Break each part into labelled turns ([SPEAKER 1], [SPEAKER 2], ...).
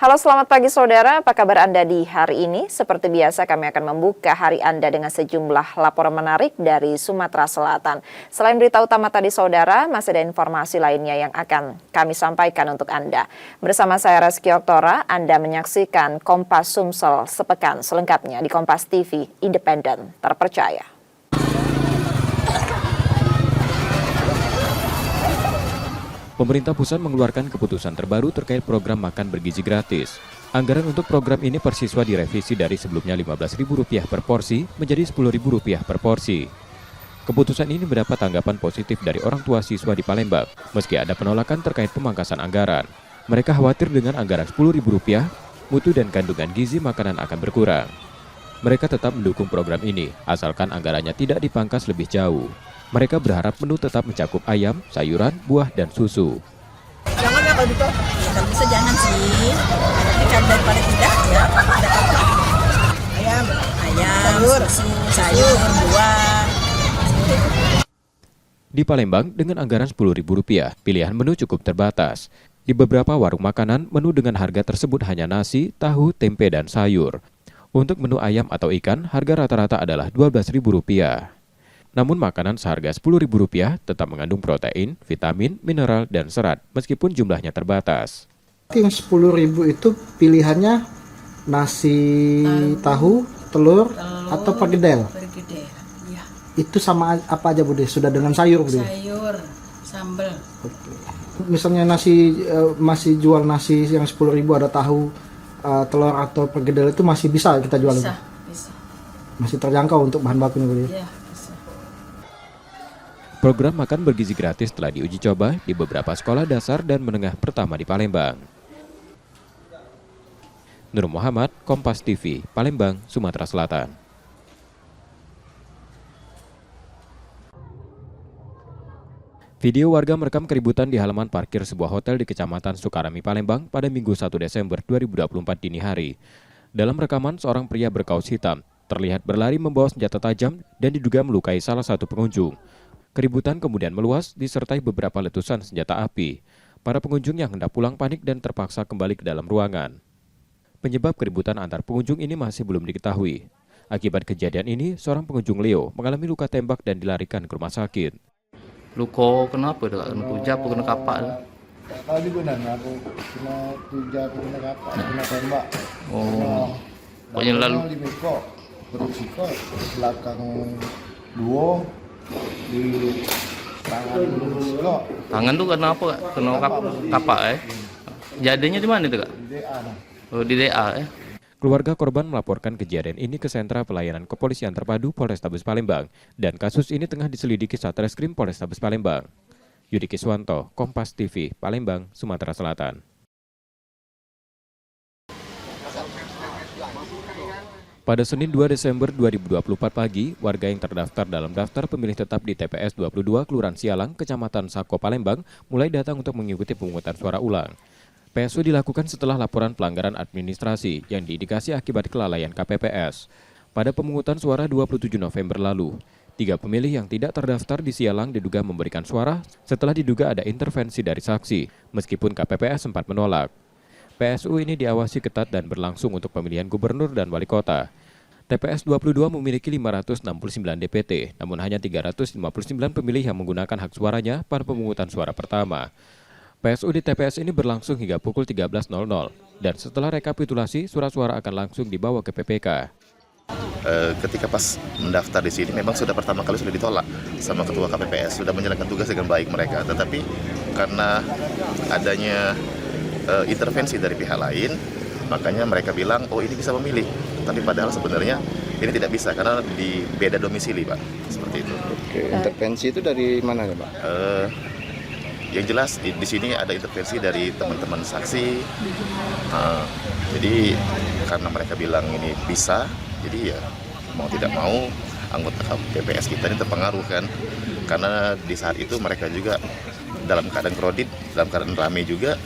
[SPEAKER 1] Halo, selamat pagi saudara. Apa kabar Anda di hari ini? Seperti biasa kami akan membuka hari Anda dengan sejumlah laporan menarik dari Sumatera Selatan. Selain berita utama tadi saudara, masih ada informasi lainnya yang akan kami sampaikan untuk Anda. Bersama saya Reski Oktora, Anda menyaksikan Kompas Sumsel sepekan selengkapnya di Kompas TV, independen, terpercaya.
[SPEAKER 2] Pemerintah pusat mengeluarkan keputusan terbaru terkait program makan bergizi gratis. Anggaran untuk program ini per siswa direvisi dari sebelumnya Rp15.000 per porsi menjadi Rp10.000 per porsi. Keputusan ini mendapat tanggapan positif dari orang tua siswa di Palembang, meski ada penolakan terkait pemangkasan anggaran. Mereka khawatir dengan anggaran Rp10.000, mutu dan kandungan gizi makanan akan berkurang. Mereka tetap mendukung program ini, asalkan anggarannya tidak dipangkas lebih jauh. Mereka berharap menu tetap mencakup ayam, sayuran, buah, dan susu.
[SPEAKER 3] Jangan ya kalau gitu. Ya, kalau bisa jangan sih. Tapi kan daripada tidak ya. Ayam, susu, sayur, buah.
[SPEAKER 2] Di Palembang, dengan anggaran Rp10.000, pilihan menu cukup terbatas. Di beberapa warung makanan, menu dengan harga tersebut hanya nasi, tahu, tempe, dan sayur. Untuk menu ayam atau ikan, harga rata-rata adalah Rp12.000. Namun makanan seharga Rp10.000 tetap mengandung protein, vitamin, mineral, dan serat, meskipun jumlahnya terbatas.
[SPEAKER 4] Yang Rp10.000 itu pilihannya nasi, tahu, telur, atau pergedel.
[SPEAKER 3] Ya.
[SPEAKER 4] Itu sama apa aja Bude? Sudah dengan sayur Bude?
[SPEAKER 3] Sayur, sambal.
[SPEAKER 4] Oke. Misalnya nasi masih jual nasi yang Rp10.000 ada tahu, telur atau pergedel itu masih bisa kita jual?
[SPEAKER 3] Bisa.
[SPEAKER 4] Masih terjangkau untuk bahan bakunya Bude?
[SPEAKER 3] Ya.
[SPEAKER 2] Program makan bergizi gratis telah diuji coba di beberapa sekolah dasar dan menengah pertama di Palembang. Nur Muhammad, Kompas TV, Palembang, Sumatera Selatan. Video warga merekam keributan di halaman parkir sebuah hotel di Kecamatan Sukarami, Palembang pada Minggu 1 Desember 2024 dini hari. Dalam rekaman, seorang pria berkaos hitam terlihat berlari membawa senjata tajam dan diduga melukai salah satu pengunjung. Keributan kemudian meluas disertai beberapa letusan senjata api. Para pengunjung yang hendak pulang panik dan terpaksa kembali ke dalam ruangan. Penyebab keributan antar pengunjung ini masih belum diketahui. Akibat kejadian ini, seorang pengunjung Leo mengalami luka tembak dan dilarikan ke rumah sakit.
[SPEAKER 5] Luka kenapa? Kena tuja apa kena kapak?
[SPEAKER 6] Tahu juga aku kena tuja, kena kapak, kena tembak.
[SPEAKER 5] Oh. Pokoknya lalu
[SPEAKER 6] di Mekok, perut sikot, belakang dua, di
[SPEAKER 5] tangan tuh kena apa? Kena kapak Jadinya di mana itu kak?
[SPEAKER 6] Di DA.
[SPEAKER 5] Oh di DA
[SPEAKER 2] Keluarga korban melaporkan kejadian ini ke Sentra Pelayanan Kepolisian Terpadu Polrestabes Palembang dan kasus ini tengah diselidiki Satreskrim Polrestabes Palembang. Yudi Kiswanto, Kompas TV, Palembang, Sumatera Selatan. Pada Senin 2 Desember 2024 pagi, warga yang terdaftar dalam daftar pemilih tetap di TPS 22 Kelurahan Sialang, Kecamatan Sako, Palembang, mulai datang untuk mengikuti pemungutan suara ulang. PSU dilakukan setelah laporan pelanggaran administrasi yang diindikasi akibat kelalaian KPPS. Pada pemungutan suara 27 November lalu, 3 pemilih yang tidak terdaftar di Sialang diduga memberikan suara setelah diduga ada intervensi dari saksi, meskipun KPPS sempat menolak. PSU ini diawasi ketat dan berlangsung untuk pemilihan gubernur dan wali kota. TPS 22 memiliki 569 DPT, namun hanya 359 pemilih yang menggunakan hak suaranya pada pemungutan suara pertama. PSU di TPS ini berlangsung hingga pukul 13.00, dan setelah rekapitulasi, surat suara akan langsung dibawa ke PPK.
[SPEAKER 7] Ketika pas mendaftar di sini memang sudah pertama kali sudah ditolak sama ketua KPPS, sudah menjalankan tugas dengan baik mereka, tetapi karena adanya intervensi dari pihak lain, makanya mereka bilang, oh ini bisa memilih. Tapi padahal sebenarnya ini tidak bisa, karena di beda domisili, Pak. Seperti itu.
[SPEAKER 6] Oke, intervensi itu dari mana ya, Pak?
[SPEAKER 7] Yang jelas di sini ada intervensi dari teman-teman saksi. Jadi karena mereka bilang ini bisa, jadi ya mau tidak mau anggota KPPS kita ini terpengaruh kan. Karena di saat itu mereka juga dalam keadaan kredit, dalam keadaan ramai juga.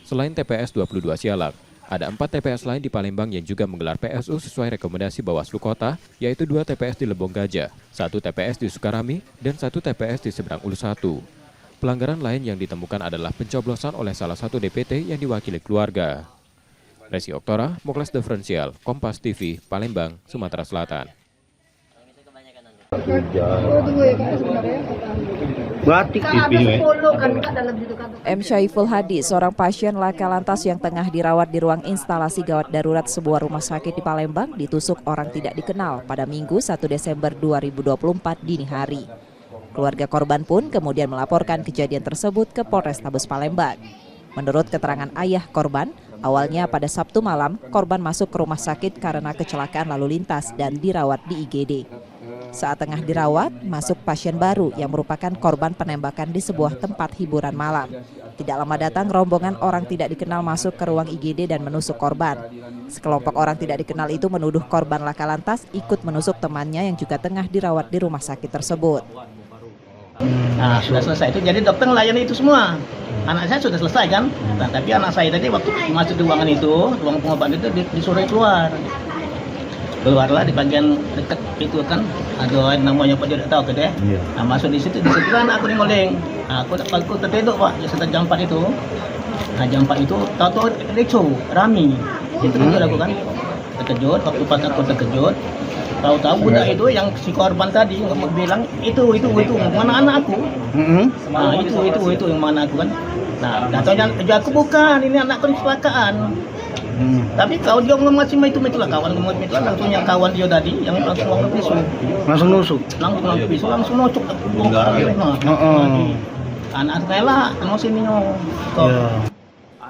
[SPEAKER 2] Selain TPS 22 Sialang, ada 4 TPS lain di Palembang yang juga menggelar PSU sesuai rekomendasi Bawaslu Kota, yaitu 2 TPS di Lebong Gajah, 1 TPS di Sukarami, dan 1 TPS di Seberang Ulus 1. Pelanggaran lain yang ditemukan adalah pencoblosan oleh salah satu DPT yang diwakili keluarga. Resi Oktora, Mokles Diferensial, Kompas TV, Palembang, Sumatera Selatan.
[SPEAKER 1] M. Syaiful Hadi, seorang pasien laka lantas yang tengah dirawat di ruang instalasi gawat darurat sebuah rumah sakit di Palembang, ditusuk orang tidak dikenal pada Minggu 1 Desember 2024 dini hari. Keluarga korban pun kemudian melaporkan kejadian tersebut ke Polrestabes Palembang. Menurut keterangan ayah korban, awalnya pada Sabtu malam, korban masuk ke rumah sakit karena kecelakaan lalu lintas dan dirawat di IGD. Saat tengah dirawat, masuk pasien baru yang merupakan korban penembakan di sebuah tempat hiburan malam. Tidak lama datang, rombongan orang tidak dikenal masuk ke ruang IGD dan menusuk korban. Sekelompok orang tidak dikenal itu menuduh korban laka lantas ikut menusuk temannya yang juga tengah dirawat di rumah sakit tersebut.
[SPEAKER 8] Nah, sudah selesai itu, jadi dokter melayani itu semua. Anak saya sudah selesai kan, nah, tapi anak saya tadi waktu masuk di ruangan itu, ruang pengobatan itu disuruh keluar. Keluarlah di bagian dekat itu kan, ada namanya Pak, dia tak tahu ke dia. Nah, masuk di situ kan aku ngoleng. Nah, aku terteduk Pak, setelah jam 4 itu. Nah, jam 4 itu tahu-tahu Reco, Rami. Itu aku kan terkejut, waktu pas aku terkejut. Tahu-tahu budak itu yang si korban tadi bilang itu mana anak aku. Nah, itu yang mana aku kan. Nah, katanya aku bukan, ini anakku kecelakaan. Tapi kalau dia masih itulah kawan itu langsung yang kawan dia tadi yang langsung pisau. Langsung nusuk. Langsung nusuk. Anak saya lah, emosi minum.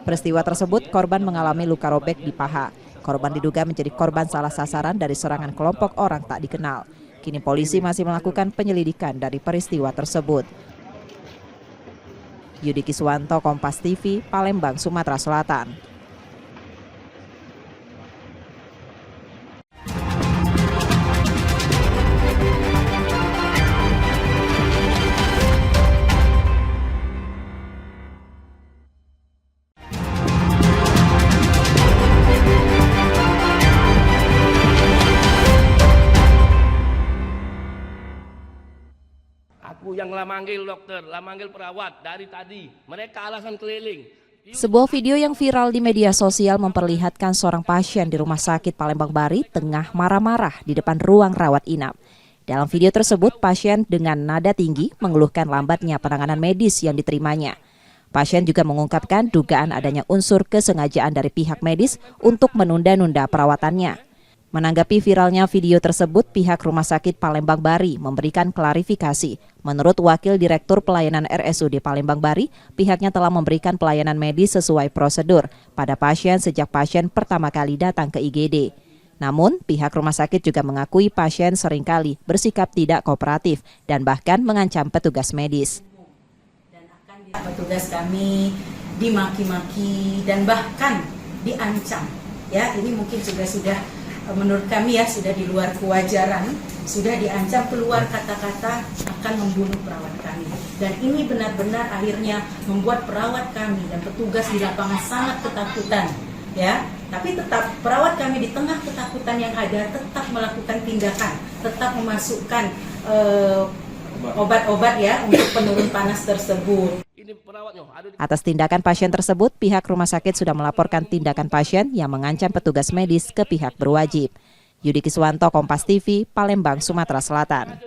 [SPEAKER 1] Peristiwa tersebut, korban mengalami luka robek di paha. Korban diduga menjadi korban salah sasaran dari serangan kelompok orang tak dikenal. Kini polisi masih melakukan penyelidikan dari peristiwa tersebut. Yudi Kiswanto, Kompas TV, Palembang, Sumatera Selatan.
[SPEAKER 9] Aku yang lah manggil dokter, lah manggil perawat dari tadi. Mereka alasan keliling.
[SPEAKER 1] Sebuah video yang viral di media sosial memperlihatkan seorang pasien di Rumah Sakit Palembang Bari tengah marah-marah di depan ruang rawat inap. Dalam video tersebut, pasien dengan nada tinggi mengeluhkan lambatnya penanganan medis yang diterimanya. Pasien juga mengungkapkan dugaan adanya unsur kesengajaan dari pihak medis untuk menunda-nunda perawatannya. Menanggapi viralnya video tersebut, pihak Rumah Sakit Palembang Bari memberikan klarifikasi. Menurut Wakil Direktur Pelayanan RSUD Palembang Bari, pihaknya telah memberikan pelayanan medis sesuai prosedur pada pasien sejak pasien pertama kali datang ke IGD. Namun, pihak rumah sakit juga mengakui pasien seringkali bersikap tidak kooperatif dan bahkan mengancam petugas medis.
[SPEAKER 3] Petugas kami dimaki-maki dan bahkan diancam. Ya, ini mungkin juga sudah menurut kami ya sudah di luar kewajaran, sudah diancam keluar kata-kata akan membunuh perawat kami. Dan ini benar-benar akhirnya membuat perawat kami dan petugas di lapangan sangat ketakutan. Ya, tapi tetap perawat kami di tengah ketakutan yang ada tetap melakukan tindakan, tetap memasukkan obat-obat ya untuk penurun panas tersebut.
[SPEAKER 1] Atas tindakan pasien tersebut, pihak rumah sakit sudah melaporkan tindakan pasien yang mengancam petugas medis ke pihak berwajib. Yudi Kiswanto, Kompas TV, Palembang, Sumatera Selatan.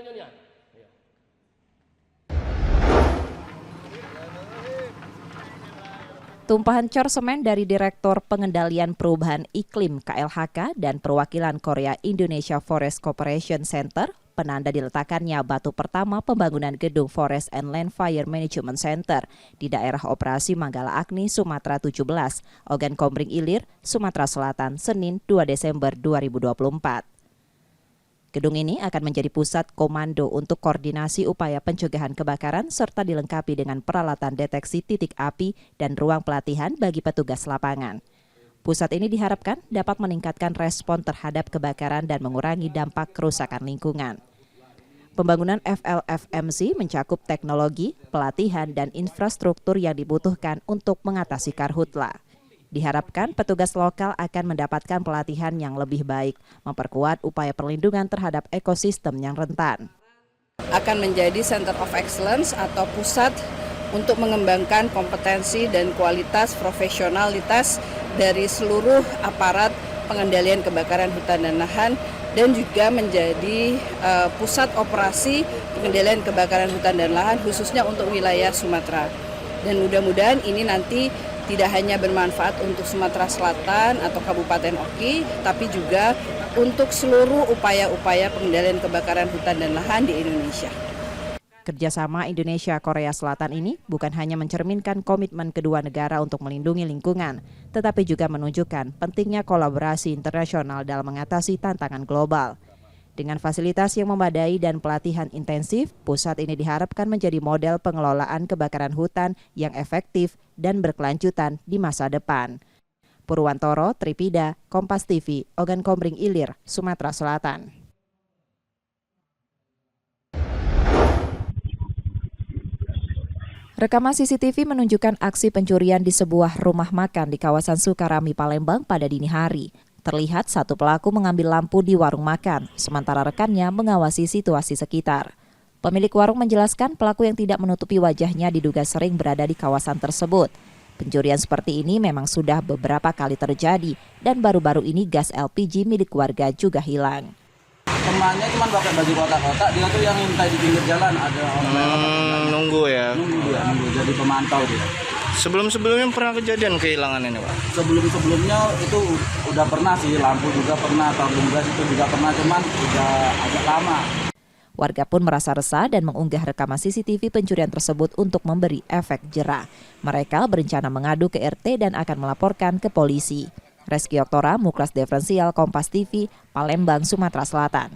[SPEAKER 1] Tumpahan cor semen dari Direktur Pengendalian Perubahan Iklim KLHK dan perwakilan Korea Indonesia Forest Cooperation Center, penanda diletakkannya batu pertama pembangunan gedung Forest and Land Fire Management Center di daerah operasi Manggala Agni, Sumatera 17, Ogan Komering Ilir, Sumatera Selatan, Senin 2 Desember 2024. Gedung ini akan menjadi pusat komando untuk koordinasi upaya pencegahan kebakaran serta dilengkapi dengan peralatan deteksi titik api dan ruang pelatihan bagi petugas lapangan. Pusat ini diharapkan dapat meningkatkan respon terhadap kebakaran dan mengurangi dampak kerusakan lingkungan. Pembangunan FLFMC mencakup teknologi, pelatihan, dan infrastruktur yang dibutuhkan untuk mengatasi karhutla. Diharapkan petugas lokal akan mendapatkan pelatihan yang lebih baik, memperkuat upaya perlindungan terhadap ekosistem yang rentan.
[SPEAKER 10] Akan menjadi Center of Excellence atau pusat untuk mengembangkan kompetensi dan kualitas profesionalitas dari seluruh aparat pengendalian kebakaran hutan dan lahan, dan juga menjadi pusat operasi pengendalian kebakaran hutan dan lahan khususnya untuk wilayah Sumatera. Dan mudah-mudahan ini nanti tidak hanya bermanfaat untuk Sumatera Selatan atau Kabupaten Oki, tapi juga untuk seluruh upaya-upaya pengendalian kebakaran hutan dan lahan di Indonesia.
[SPEAKER 1] Kerjasama Indonesia-Korea Selatan ini bukan hanya mencerminkan komitmen kedua negara untuk melindungi lingkungan, tetapi juga menunjukkan pentingnya kolaborasi internasional dalam mengatasi tantangan global. Dengan fasilitas yang memadai dan pelatihan intensif, pusat ini diharapkan menjadi model pengelolaan kebakaran hutan yang efektif dan berkelanjutan di masa depan. Purwantoro, Tripida, Kompas TV, Ogan Komering Ilir, Sumatera Selatan. Rekaman CCTV menunjukkan aksi pencurian di sebuah rumah makan di kawasan Sukarami, Palembang pada dini hari. Terlihat satu pelaku mengambil lampu di warung makan, sementara rekannya mengawasi situasi sekitar. Pemilik warung menjelaskan pelaku yang tidak menutupi wajahnya diduga sering berada di kawasan tersebut. Pencurian seperti ini memang sudah beberapa kali terjadi, dan baru-baru ini gas LPG milik warga juga hilang.
[SPEAKER 11] Temannya cuma pakai baju kotak-kotak, dia tuh yang minta di pinggir jalan, ada orang
[SPEAKER 12] nunggu ya?
[SPEAKER 11] Nunggu, jadi pemantau dia.
[SPEAKER 12] Sebelum-sebelumnya pernah kejadian kehilangan ini, Pak?
[SPEAKER 11] Sebelum-sebelumnya itu udah pernah sih, lampu juga pernah, tabung gas itu juga pernah, cuman udah agak lama.
[SPEAKER 1] Warga pun merasa resah dan mengunggah rekaman CCTV pencurian tersebut untuk memberi efek jera. Mereka berencana mengadu ke RT dan akan melaporkan ke polisi. Reski Oktora, Muklas Diferensial, Kompas TV, Palembang, Sumatera Selatan.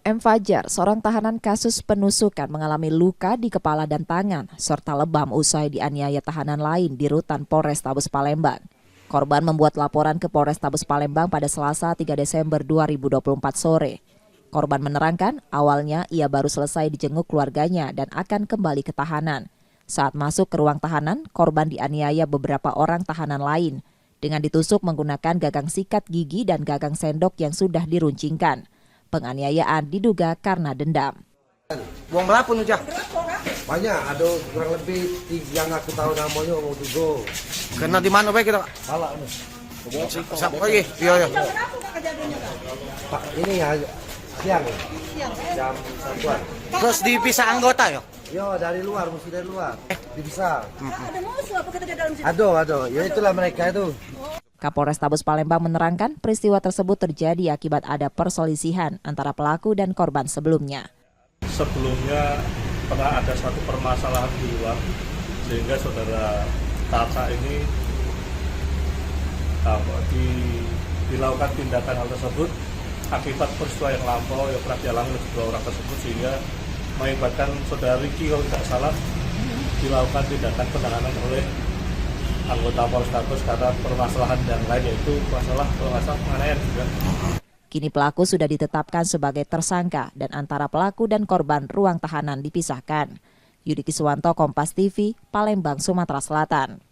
[SPEAKER 1] M. Fajar, seorang tahanan kasus penusukan mengalami luka di kepala dan tangan, serta lebam usai dianiaya tahanan lain di rutan Polrestabes Palembang. Korban membuat laporan ke Polrestabes Palembang pada Selasa 3 Desember 2024 sore. Korban menerangkan awalnya ia baru selesai dijenguk keluarganya dan akan kembali ke tahanan. Saat masuk ke ruang tahanan, korban dianiaya beberapa orang tahanan lain dengan ditusuk menggunakan gagang sikat gigi dan gagang sendok yang sudah diruncingkan. Penganiayaan diduga karena dendam.
[SPEAKER 13] Uang berapa nih, Cak? Banyak, ada kurang lebih yang aku tahu namanya mau Tugo. Kena di mana baik kita? Salah nih. Siapa lagi? Iya. Pak, ini ya siang. Jam 1-an. Terus dipisah anggota ya? Yo, dari luar, mesti dari luar. Dipisah.
[SPEAKER 10] Ada musuh apa kata di dalam sini?
[SPEAKER 13] Ada. Ya itulah mereka itu.
[SPEAKER 1] Kapolrestabes Palembang menerangkan peristiwa tersebut terjadi akibat ada perselisihan antara pelaku dan korban sebelumnya.
[SPEAKER 14] Sebelumnya pernah ada satu permasalahan di luar, sehingga saudara Tata ini dilakukan tindakan hal tersebut akibat peristiwa yang lampau yang pernah dialami oleh kedua orang tersebut, sehingga mengakibatkan saudara Riki kalau tidak salah dilakukan tindakan penahanan oleh anggota Polrestabes karena permasalahan yang lain, yaitu masalah penganiayaan juga.
[SPEAKER 1] Kini pelaku sudah ditetapkan sebagai tersangka dan antara pelaku dan korban ruang tahanan dipisahkan. Yudi Kiswanto, Kompas TV, Palembang, Sumatera Selatan.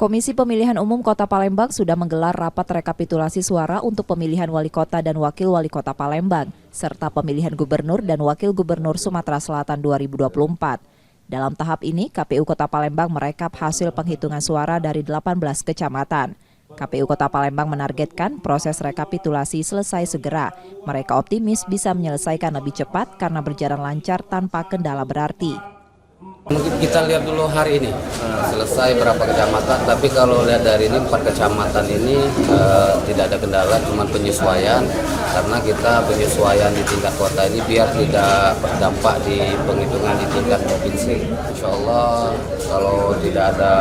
[SPEAKER 1] Komisi Pemilihan Umum Kota Palembang sudah menggelar rapat rekapitulasi suara untuk pemilihan wali kota dan wakil wali kota Palembang, serta pemilihan gubernur dan wakil gubernur Sumatera Selatan 2024. Dalam tahap ini, KPU Kota Palembang merekap hasil penghitungan suara dari 18 kecamatan. KPU Kota Palembang menargetkan proses rekapitulasi selesai segera. Mereka optimis bisa menyelesaikan lebih cepat karena berjalan lancar tanpa kendala berarti.
[SPEAKER 15] Mungkin kita lihat dulu hari ini selesai berapa kecamatan, tapi kalau lihat dari ini 4 kecamatan ini tidak ada kendala, cuma penyesuaian karena kita penyesuaian di tingkat kota ini biar tidak berdampak di penghitungan di tingkat provinsi. Insya Allah kalau tidak ada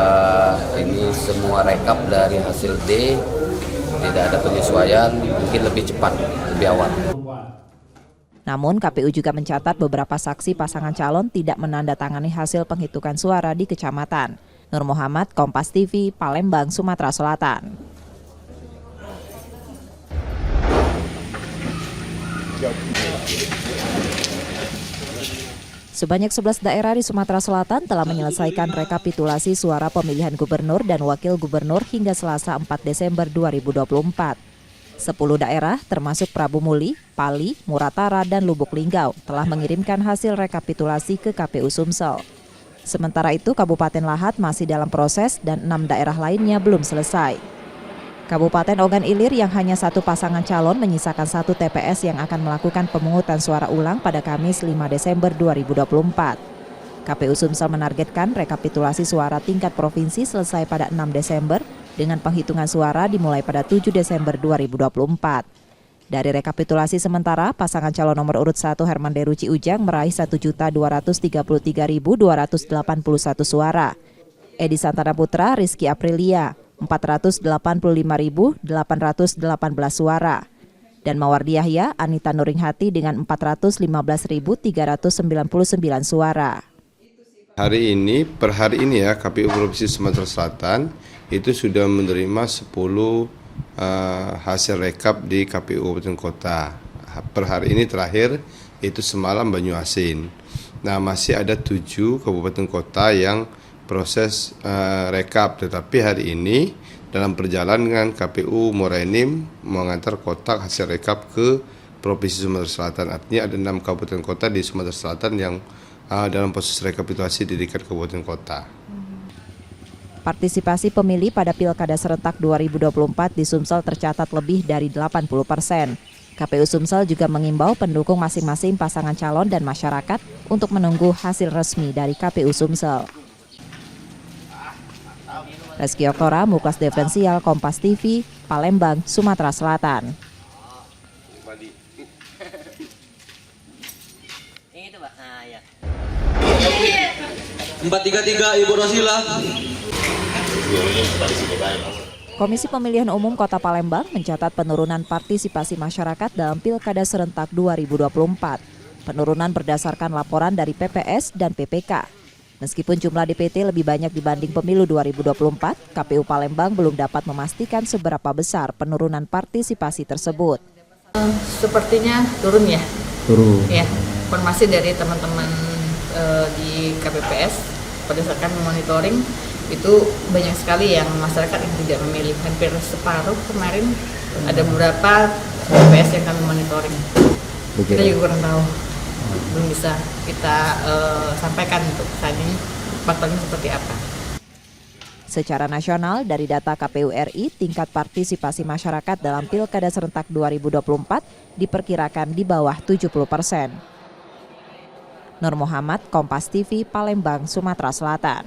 [SPEAKER 15] ini semua rekap dari hasil D, tidak ada penyesuaian, mungkin lebih cepat, lebih awal.
[SPEAKER 1] Namun KPU juga mencatat beberapa saksi pasangan calon tidak menandatangani hasil penghitungan suara di kecamatan. Nur Muhammad, Kompas TV, Palembang, Sumatera Selatan. Sebanyak 11 daerah di Sumatera Selatan telah menyelesaikan rekapitulasi suara pemilihan gubernur dan wakil gubernur hingga Selasa 4 Desember 2024. 10 daerah termasuk Prabu Muli, Pali, Muratara, dan Lubuk Linggau telah mengirimkan hasil rekapitulasi ke KPU Sumsel. Sementara itu Kabupaten Lahat masih dalam proses dan 6 daerah lainnya belum selesai. Kabupaten Ogan Ilir yang hanya satu pasangan calon menyisakan 1 TPS yang akan melakukan pemungutan suara ulang pada Kamis 5 Desember 2024. KPU Sumsel menargetkan rekapitulasi suara tingkat provinsi selesai pada 6 Desember dengan penghitungan suara dimulai pada 7 Desember 2024. Dari rekapitulasi sementara, pasangan calon nomor urut 1 Herman Deruci Ujang meraih 1.233.281 suara. Edi Santana Putra, Rizky Aprilia 485.818 suara. Dan Mawardi Yahya, Anita Nuringhati dengan 415.399 suara.
[SPEAKER 16] Hari ini, per hari ini ya, KPU Provinsi Sumatera Selatan itu sudah menerima 10 hasil rekap di KPU Kabupaten Kota. Per hari ini terakhir itu semalam Banyuasin. Nah, masih ada 7 kabupaten kota yang proses rekap, tetapi hari ini dalam perjalanan KPU Muara Enim mengantar kotak hasil rekap ke Provinsi Sumatera Selatan. Artinya ada 6 kabupaten kota di Sumatera Selatan yang dalam proses rekapitulasi di tingkat kabupaten kota.
[SPEAKER 1] Partisipasi pemilih pada Pilkada serentak 2024 di Sumsel tercatat lebih dari 80%. KPU Sumsel juga mengimbau pendukung masing-masing pasangan calon dan masyarakat untuk menunggu hasil resmi dari KPU Sumsel. Reski Oktora, Muklas Diferensial, Kompas TV, Palembang, Sumatera Selatan.
[SPEAKER 17] Ini tuh, Pak. Nah, ya. 433 Ibu Rosila.
[SPEAKER 1] Komisi Pemilihan Umum Kota Palembang mencatat penurunan partisipasi masyarakat dalam Pilkada serentak 2024. Penurunan berdasarkan laporan dari PPS dan PPK. Meskipun jumlah DPT lebih banyak dibanding pemilu 2024, KPU Palembang belum dapat memastikan seberapa besar penurunan partisipasi tersebut.
[SPEAKER 18] Sepertinya turun ya.
[SPEAKER 19] Turun.
[SPEAKER 18] Ya, informasi dari teman-teman di KPPS berdasarkan monitoring itu banyak sekali yang masyarakat yang tidak memilih, hampir separuh kemarin ada beberapa KPPS yang kami monitoring. Kita juga kurang tahu, belum bisa kita sampaikan untuk saat ini faktanya seperti apa.
[SPEAKER 1] Secara nasional, dari data KPU RI, tingkat partisipasi masyarakat dalam Pilkada serentak 2024 diperkirakan di bawah 70%. Nur Muhammad, Kompas TV, Palembang, Sumatera Selatan.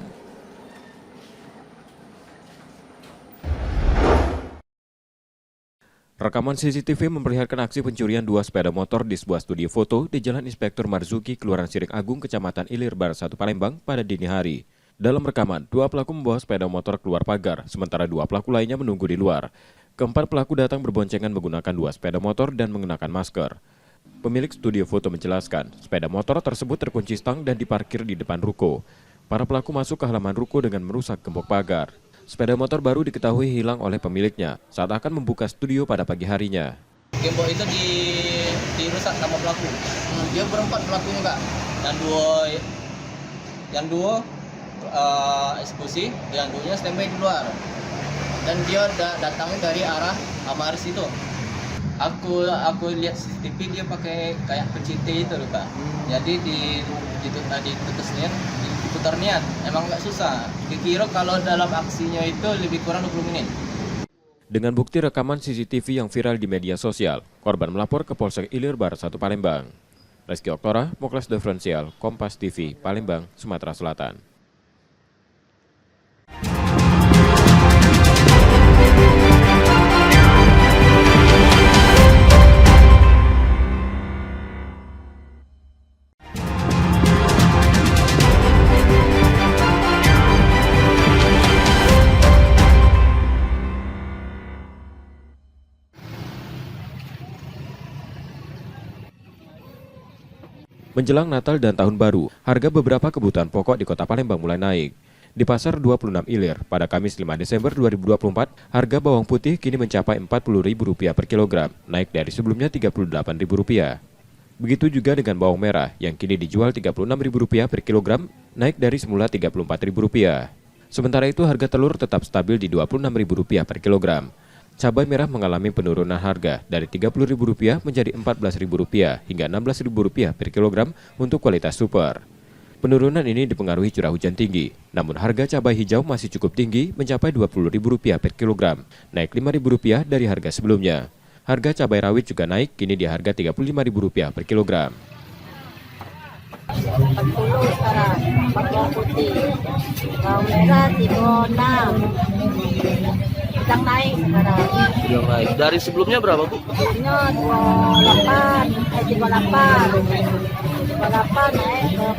[SPEAKER 2] Rekaman CCTV memperlihatkan aksi pencurian 2 sepeda motor di sebuah studio foto di Jalan Inspektur Marzuki, Kelurahan Siring Agung, Kecamatan Ilir Barat 1 Palembang pada dini hari. Dalam rekaman, 2 pelaku membawa sepeda motor keluar pagar, sementara 2 pelaku lainnya menunggu di luar. Keempat pelaku datang berboncengan menggunakan 2 sepeda motor dan mengenakan masker. Pemilik studio foto menjelaskan, sepeda motor tersebut terkunci stang dan diparkir di depan ruko. Para pelaku masuk ke halaman ruko dengan merusak gembok pagar. Sepeda motor baru diketahui hilang oleh pemiliknya saat akan membuka studio pada pagi harinya.
[SPEAKER 17] Gembok itu dirusak sama pelaku. Dia berempat pelakunya, Kak. Yang dua eksekusi, yang duanya standby di luar. Dan dia datangnya dari arah Amaris itu. Aku lihat CCTV dia pakai kayak penciti itu loh, Kak. Jadi ditutus niat, diputar niat. Emang nggak susah. Dikira kalau dalam aksinya itu lebih kurang 20 menit.
[SPEAKER 2] Dengan bukti rekaman CCTV yang viral di media sosial, korban melapor ke Polsek Ilir Barat 1 Palembang. Reski Oktora, Muklas Diferensial, Kompas TV, Palembang, Sumatera Selatan. Menjelang Natal dan Tahun Baru, harga beberapa kebutuhan pokok di Kota Palembang mulai naik. Di Pasar 26 Ilir, pada Kamis 5 Desember 2024, harga bawang putih kini mencapai Rp40.000 per kilogram, naik dari sebelumnya Rp38.000. Begitu juga dengan bawang merah, yang kini dijual Rp36.000 per kilogram, naik dari semula Rp34.000. Sementara itu, harga telur tetap stabil di Rp26.000 per kilogram. Cabai merah mengalami penurunan harga dari Rp30.000 menjadi Rp14.000 hingga Rp16.000 per kilogram untuk kualitas super. Penurunan ini dipengaruhi curah hujan tinggi, namun harga cabai hijau masih cukup tinggi mencapai Rp20.000 per kilogram, naik Rp5.000 dari harga sebelumnya. Harga cabai rawit juga naik, kini di harga Rp35.000 per kilogram.
[SPEAKER 19] 40 sekarang, bawang putih, bawang merah 36, sedang naik sekarang.
[SPEAKER 17] Yang naik. Dari sebelumnya berapa, Bu?
[SPEAKER 19] Sebelumnya 28 naik ke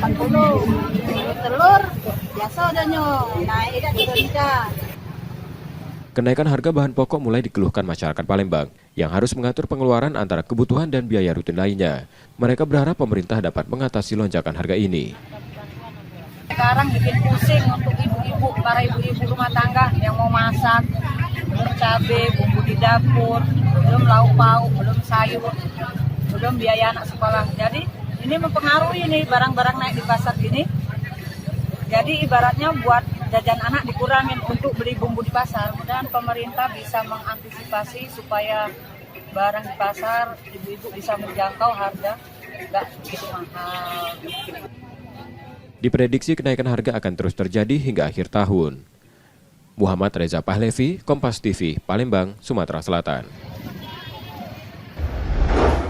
[SPEAKER 19] 80. Telur biasa adanya, naik dan turun.
[SPEAKER 2] Kenaikan harga bahan pokok mulai dikeluhkan masyarakat Palembang yang harus mengatur pengeluaran antara kebutuhan dan biaya rutin lainnya. Mereka berharap pemerintah dapat mengatasi lonjakan harga ini.
[SPEAKER 20] Sekarang bikin pusing untuk ibu-ibu, para ibu-ibu rumah tangga yang mau masak, belum cabai, bumbu di dapur, belum lauk pauk, belum sayur, belum biaya anak sekolah. Jadi ini mempengaruhi nih barang-barang naik di pasar gini. Jadi ibaratnya buat jajan anak dikurangin untuk beli bumbu di pasar. Mudah-mudahan pemerintah bisa mengantisipasi supaya barang di pasar ibu-ibu bisa menjangkau harga nggak begitu mahal.
[SPEAKER 2] Diprediksi kenaikan harga akan terus terjadi hingga akhir tahun. Muhammad Reza Pahlevi, Kompas TV, Palembang, Sumatera Selatan.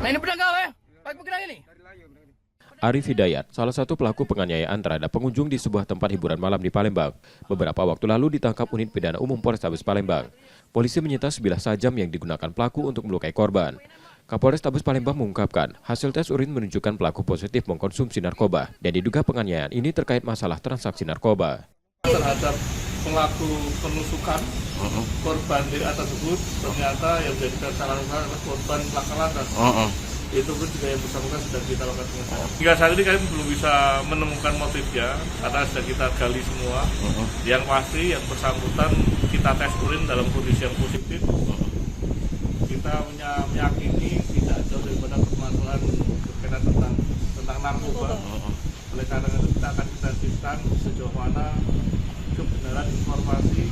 [SPEAKER 9] Nah ini pedang kau pakai pedang ini.
[SPEAKER 2] Arif Hidayat, salah satu pelaku penganiayaan terhadap pengunjung di sebuah tempat hiburan malam di Palembang. Beberapa waktu lalu ditangkap unit pidana umum Polrestabes Palembang. Polisi menyita sebilah sajam yang digunakan pelaku untuk melukai korban. Kapolrestabes Palembang mengungkapkan, hasil tes urin menunjukkan pelaku positif mengkonsumsi narkoba dan diduga penganiayaan ini terkait masalah transaksi narkoba.
[SPEAKER 14] Terhadap pelaku penusukan korban DA tersebut, ternyata yang menjadi salah satu korban laka lantas. Itu pun juga yang bersangkutan sudah kita lakukan pengejaran. Hingga saat ini kami belum bisa menemukan motifnya karena sudah kita gali semua. Yang pasti yang bersangkutan kita tes urin dalam kondisi yang positif. Kita meyakini tidak jauh daripada permasalahan berkaitan tentang narkoba. Oleh karena itu kita akan intensifkan sejauh mana kebenaran informasi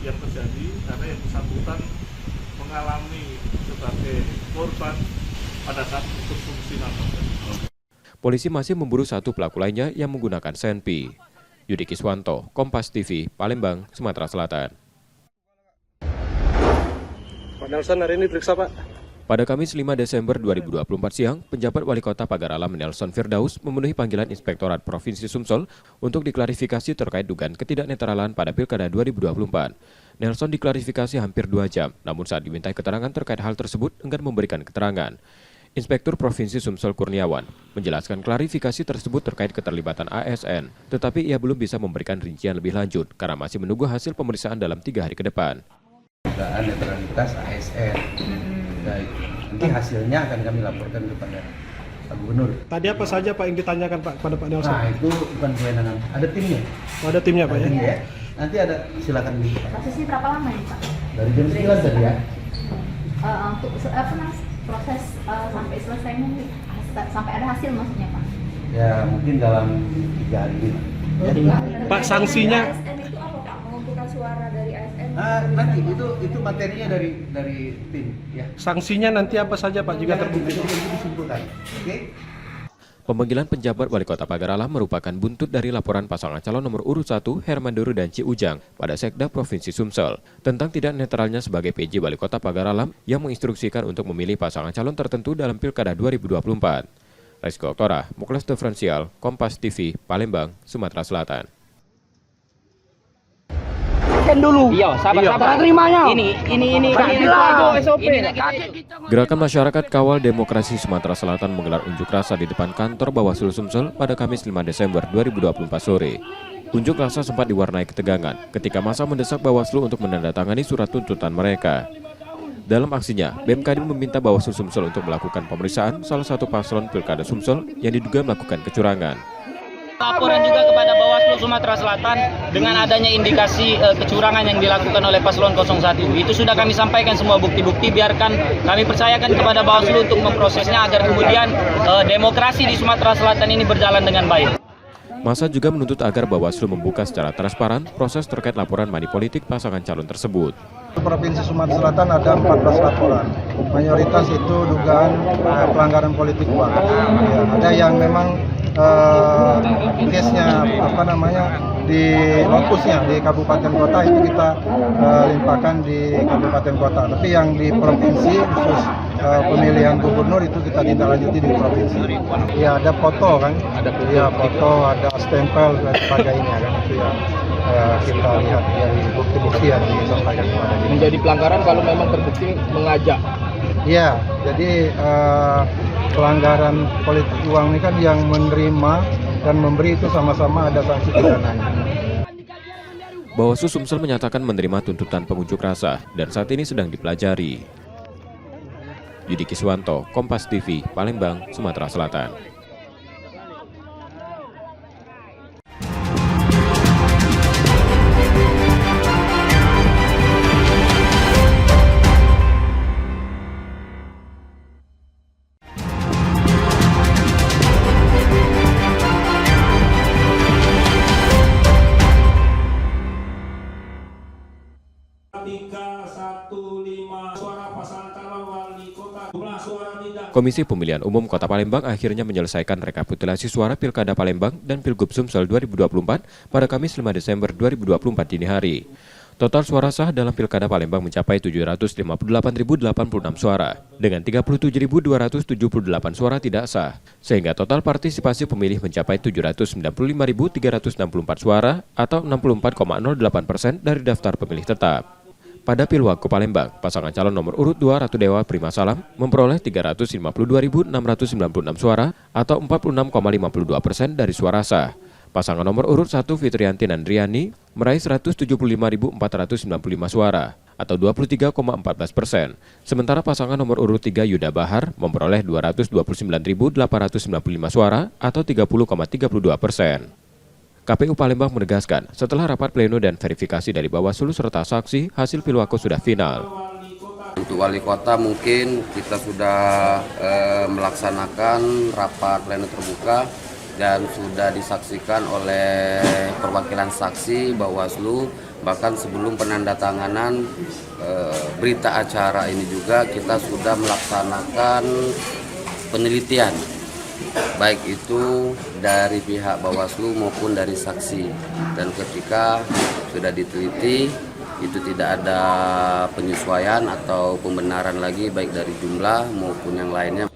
[SPEAKER 14] yang terjadi karena yang bersangkutan mengalami sebagai korban pada saat konsumsi narkoba.
[SPEAKER 2] Polisi masih memburu satu pelaku lainnya yang menggunakan senpi. Yudi Kiswanto, Kompas TV, Palembang, Sumatera Selatan.
[SPEAKER 14] Pak Nelson hari ini periksa, Pak.
[SPEAKER 2] Pada Kamis 5 Desember 2024 siang, penjabat Wali Kota Pagar Alam Nelson Firdaus memenuhi panggilan Inspektorat Provinsi Sumsel untuk diklarifikasi terkait dugaan ketidaknetralan pada Pilkada 2024. Nelson diklarifikasi hampir 2 jam, namun saat dimintai keterangan terkait hal tersebut enggan memberikan keterangan. Inspektur Provinsi Sumsel Kurniawan menjelaskan klarifikasi tersebut terkait keterlibatan ASN, tetapi ia belum bisa memberikan rincian lebih lanjut karena masih menunggu hasil pemeriksaan dalam 3 hari ke depan.
[SPEAKER 21] Dugaan netralitas ASN. Baik, nanti hasilnya akan kami laporkan kepada Pak Gubernur.
[SPEAKER 14] Tadi apa saja Pak yang ditanyakan Pak kepada Pak Nelson?
[SPEAKER 21] Nah itu bukan kewenangan, ada timnya.
[SPEAKER 14] Oh, ada timnya Pak ya?
[SPEAKER 21] Ya. Nanti ada, silakan di.
[SPEAKER 19] Prosesnya berapa lama nih Pak?
[SPEAKER 21] Dari jam 9 tadi ya.
[SPEAKER 19] Untuk proses sampai selesainya sampai ada hasil maksudnya Pak?
[SPEAKER 21] Ya mungkin dalam 3 hari ini.
[SPEAKER 14] Pak sanksinya?
[SPEAKER 19] ASN itu apa Pak? Mengumpulkan suara dari ASN?
[SPEAKER 21] Nanti itu materinya dari tim ya.
[SPEAKER 14] Sanksinya nanti apa saja Pak jika terbukti?
[SPEAKER 21] Disimpulkan. Oke.
[SPEAKER 2] Pemanggilan penjabat Wali Kota Pagar Alam merupakan buntut dari laporan pasangan calon nomor urut 1 Hermandoro dan Ci Ujang pada Sekda Provinsi Sumsel tentang tidak netralnya sebagai PJ Wali Kota Pagar Alam yang menginstruksikan untuk memilih pasangan calon tertentu dalam Pilkada 2024. Rizky Oktora, Muklas Diferensial, Kompas TV, Palembang, Sumatera Selatan.
[SPEAKER 17] Dulu. Iya, sabar. Terimanya. Ini SOP.
[SPEAKER 2] Gerakan Masyarakat Kawal Demokrasi Sumatera Selatan menggelar unjuk rasa di depan kantor Bawaslu Sumsel pada Kamis 5 Desember 2024 sore. Unjuk rasa sempat diwarnai ketegangan ketika massa mendesak Bawaslu untuk menandatangani surat tuntutan mereka. Dalam aksinya, BMKD meminta Bawaslu Sumsel untuk melakukan pemeriksaan salah satu paslon Pilkada Sumsel yang diduga melakukan kecurangan.
[SPEAKER 4] Laporan juga kepada Bawaslu Sumatera Selatan dengan adanya indikasi kecurangan yang dilakukan oleh paslon 01. Itu sudah kami sampaikan semua bukti-bukti, biarkan kami percayakan kepada Bawaslu untuk memprosesnya agar kemudian demokrasi di Sumatera Selatan ini berjalan dengan baik.
[SPEAKER 2] Masa juga menuntut agar Bawaslu membuka secara transparan proses terkait laporan money politik pasangan calon tersebut.
[SPEAKER 22] Provinsi Sumatera Selatan ada 14 laporan, mayoritas itu dugaan pelanggaran politik uang. Ya, ada yang memang case-nya di lokusnya di kabupaten kota itu kita limpahkan di kabupaten kota. Tapi yang di provinsi khusus pemilihan gubernur itu kita tindaklanjuti di provinsi. Ya ada foto kan, ada foto, ada stempel dan sebagainya kan itu yang kita lihat dari bukti-bukti yang disampaikan kepada kita.
[SPEAKER 12] Menjadi pelanggaran kalau memang terbukti mengajak.
[SPEAKER 22] Iya, jadi pelanggaran politik uang ini kan yang menerima dan memberi itu sama-sama ada sanksi pidananya.
[SPEAKER 2] Bawaslu Sumsel menyatakan menerima tuntutan pengunjuk rasa dan saat ini sedang dipelajari. Yudi Kiswanto, Kompas TV, Palembang, Sumatera Selatan. Komisi Pemilihan Umum Kota Palembang akhirnya menyelesaikan rekapitulasi suara Pilkada Palembang dan Pilgub Sumsel 2024 pada Kamis 5 Desember 2024 dini hari. Total suara sah dalam Pilkada Palembang mencapai 758.086 suara, dengan 37.278 suara tidak sah, sehingga total partisipasi pemilih mencapai 795.364 suara atau 64,08% dari daftar pemilih tetap. Pada Pilwagub Palembang, pasangan calon nomor urut 2 Ratu Dewa Prima Salam memperoleh 352.696 suara atau 46,52% dari suara sah. Pasangan nomor urut 1 Fitrianti Nandriani meraih 175.495 suara atau 23,14%. Sementara pasangan nomor urut 3 Yuda Bahar memperoleh 229.895 suara atau 30,32%. KPU Palembang menegaskan setelah rapat pleno dan verifikasi dari Bawaslu serta saksi, hasil Pilwako sudah final.
[SPEAKER 15] Untuk wali kota mungkin kita sudah melaksanakan rapat pleno terbuka dan sudah disaksikan oleh perwakilan saksi Bawaslu. Bahkan sebelum penandatanganan berita acara ini juga kita sudah melaksanakan penelitian, baik itu dari pihak Bawaslu maupun dari saksi. Dan ketika sudah diteliti, itu tidak ada penyesuaian atau pembenaran lagi baik dari jumlah maupun yang lainnya.